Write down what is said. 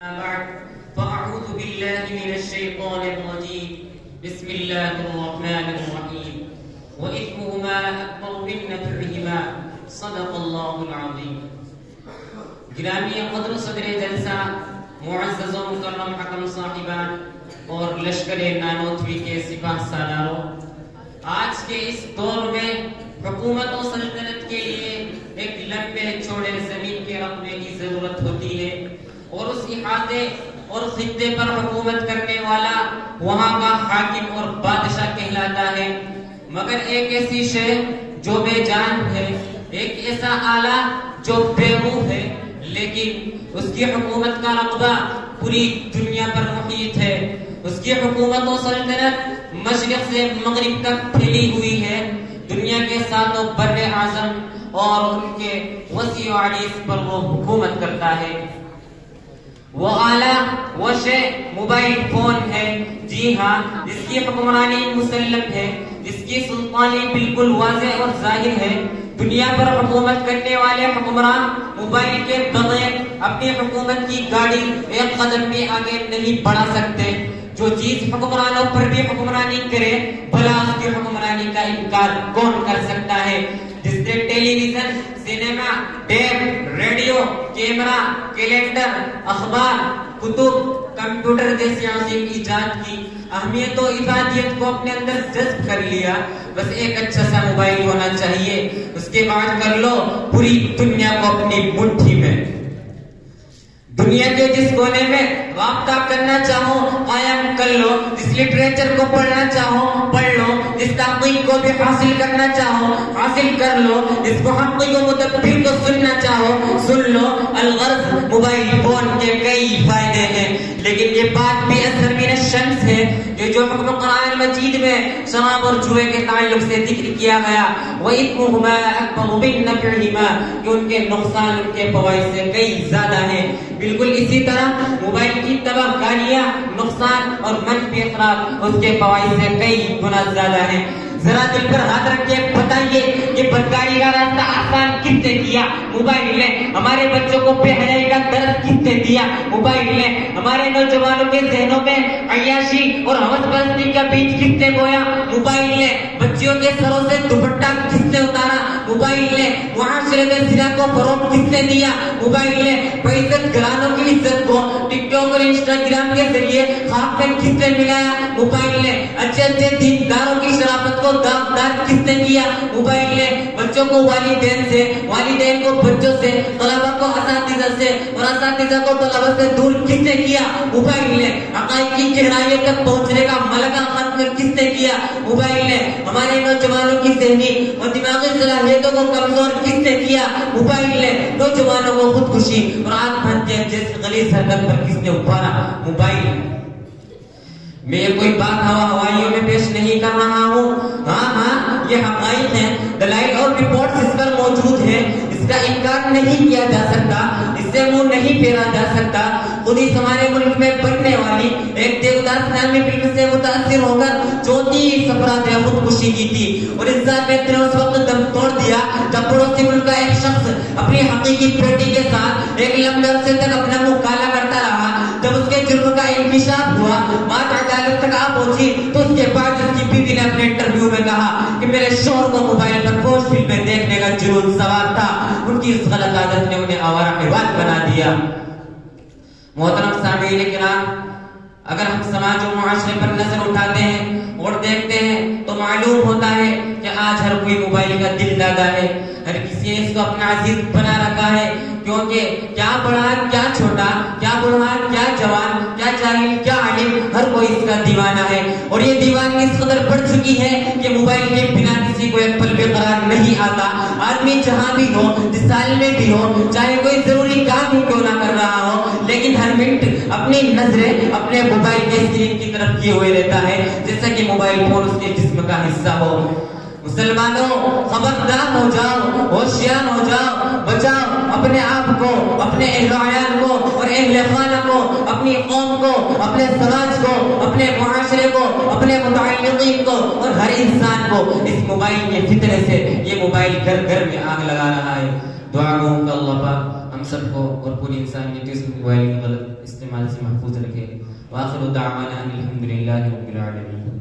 بعد فأعوذ بالله من الشيطان الرجيم بسم الله الرحمن الرحيم وإثمهما أكبر من نفعهما صدق الله العظيم. گرامی قدر صدر جلسہ، معزز و مکرم حکم صاحبان اور لشکر نانوتوی کے سپاہ سالاروں، آج کے اس دور میں حکومت و سلطنت کے لیے ایک لمبے چوڑے زمین کے رقبے کی ضرورت ہوتی ہے، اور اس احاطے اور خطے پر حکومت کرنے والا وہاں کا حاکم اور بادشاہ کہلاتا ہے. مگر ایک ایسی شے جو بے جان ہے، ایک ایسا آلہ جو بے روح ہے، لیکن اس کی حکومت کا رقبہ پوری دنیا پر محیط ہے. اس کی حکومت و سلطنت مشرق سے مغرب تک پھیلی ہوئی ہے. دنیا کے ساتوں بر اعظم اور ان کے وسیع و عریض پر وہ حکومت کرتا ہے. وہ آلہ، وہ شے موبائل فون ہے. جی ہاں، جس کی حکمرانی مسلم ہے، جس کی سلطانی بالکل واضح اور ظاہر ہے. دنیا پر حکومت کرنے والے حکمران موبائل کے بغیر اپنی حکومت کی گاڑی ایک قدم بھی آگے نہیں بڑھا سکتے. جو چیز حکمرانوں پر بھی حکمرانی کرے، بھلا اس کی حکمرانی کا انکار کون کر سکتا ہے؟ جس نے television, cinema, tape, radio, camera, calendar, اخبار، کتب، کمپیوٹر جیسی عظیم ایجاد کی، اہمیت و افادیت کو اپنے اندر جذب کر لیا. بس ایک اچھا سا موبائل ہونا چاہیے، اس کے بعد کر لو پوری دنیا کو اپنی مٹھی میں. دنیا کے جس کونے میں رابطہ کرنا چاہو قائم کر لو، جس لٹریچر کو پڑھنا چاہو پڑھ لو، جس تحقیق کو بھی حاصل کرنا چاہو حاصل کر لو، جس محقق و مدبر کو سننا چاہو سن لو. الغرض موبائل فون کے کئی فائدے ہیں، لیکن یہ بات بھی اثر من الشمس ہے کہ جو حکم قرآن مجید میں شراب اور جوئے کے تعلق سے ذکر کیا گیا، وَإِثْمُهُمَا أَكْبَرُ مِن نَفْعِهِمَا، کہ ان کے نقصان ان کے فوائد سے کئی زیادہ ہیں. بالکل اسی طرح موبائل کی تباہ کاریاں، نقصان اور منفی اثرات اس کے فوائد سے کئی گنا زیادہ ہیں. ذرا دل پر ہاتھ رکھ کے بتائیے کہ بدکاری کا راستہ آسان کس نے کیا؟ موبائل نے. ہمارے بچوں کو بے حیائی کا درد کس نے دیا؟ موبائل نے. ہمارے نوجوانوں کے ذہنوں میں عیاشی اور ہوس پرستی کا بیج کس نے بویا؟ موبائل نے. بچیوں کے سروں سے دوپٹہ کس نے اتارا؟ موبائل نے. معاشرے میں زنا کو فروغ کس نے دیا؟ موبائل نے. عزت گرانوں کی عزت کو ٹک ٹاک اور انسٹاگرام کے ذریعے خاک میں کس نے ملایا؟ موبائل نے. اچھے اچھے دینداروں کی شرافت کو داغدار کس نے کیا؟ موبائل نے. بچوں کو والدین سے، والدین کو بچوں سے، طلبہ کو اساتذہ سے اور اساتذہ کو طلبہ سے دور کس نے کیا؟ موبائل نے. عقائد کی گہرائیوں تک پہنچنے کا ملکہ ختم کس نے کیا؟ موبائل نے. ہمارے نوجوانوں کی ذہنی اور دماغی صلاحیتوں کو کمزور کس نے کیا؟ موبائل نے. نوجوانوں کو خودکشی اور آتم ہتیا جیسی غلیظ حرکت پر کس نے ابھارا؟ موبائل. میں یہ کوئی بات ہوائیوں میں پیش نہیں کر رہا ہوں. ہاں یہ حقائق ہیں، دلائل اور رپورٹس اس پر موجود ہیں. اس کا انکار نہیں کیا جا سکتا، اس سے منہ نہیں پھیرا جا سکتا. خود ہی ہمارے ملک میں بننے والی ایک دیوداس نامی فلم سے متاثر ہو کر 34 افراد نے خودکشی کی تھی، اور اس ذات نے اس وقت دم توڑ دیا جب پڑوسی ملک کا ایک شخص اپنی حقیقی بیٹی کے ساتھ ایک لمبے عرصے تک اپنا منہ کالا کرتا رہا. جب اس کے جرم کا انکشاف ہوا، بات عدالت تک آ پہنچی، تو اس کے بعد اس کی بیوی نے اپنے انٹرویو میں کہا کہ میرے شوہر کو موبائل پر فوش فلمیں دیکھنے کا جنون سوار تھا. ان کی اس غلط عادت نے انہیں آوارہ حیوان بنا دیا. محترم سامعین کرام، اگر ہم سماج و معاشرے پر نظر اٹھاتے ہیں اور دیکھتے ہیں تو معلوم ہوتا ہے کہ آج ہر کوئی موبائل کا دل دادا ہے. ہر کسی نے اس کو اپنا عزیز بنا رکھا ہے، کیونکہ کیا بڑا کیا چھوٹا، کیا بڑھا کیا جوان، کیا جاہل کیا عالم، ہر کوئی اس کا دیوانہ ہے. اور یہ دیوانگی اس قدر بڑھ چکی ہے کہ موبائل کے بنا کسی کو ایک پل بھی قرار نہیں آتا. آدمی جہاں بھی ہو، جس حال میں بھی ہو، چاہے کوئی ضروری کام ہی کیوں نہ کر رہا ہو، لیکن ہر منٹ اپنی نظریں اپنے موبائل کے اسکرین کی طرف کیے ہوئے رہتا ہے، جیسا کہ موبائل فون اس کے جسم کا حصہ ہو. مسلمانوں خبردار ہو جاؤ، ہوشیار ہو جاؤ، بچاؤ اپنے آپ کو، اپنے اہل و عیال کو اور اہل خانہ کو، اپنی قوم کو، اپنے سماج کو، اپنے معاشرے کو، اپنے متعلقین کو اور ہر انسان کو اس موبائل کے فتنے سے. یہ موبائل گھر گھر میں آگ لگا رہا ہے. دعا گو کہ اللہ پاک سب کو اور پوری انسانیت اس موبائل کے غلط استعمال سے محفوظ رکھے. وآخر دعوانا ان الحمد للہ رب العالمین.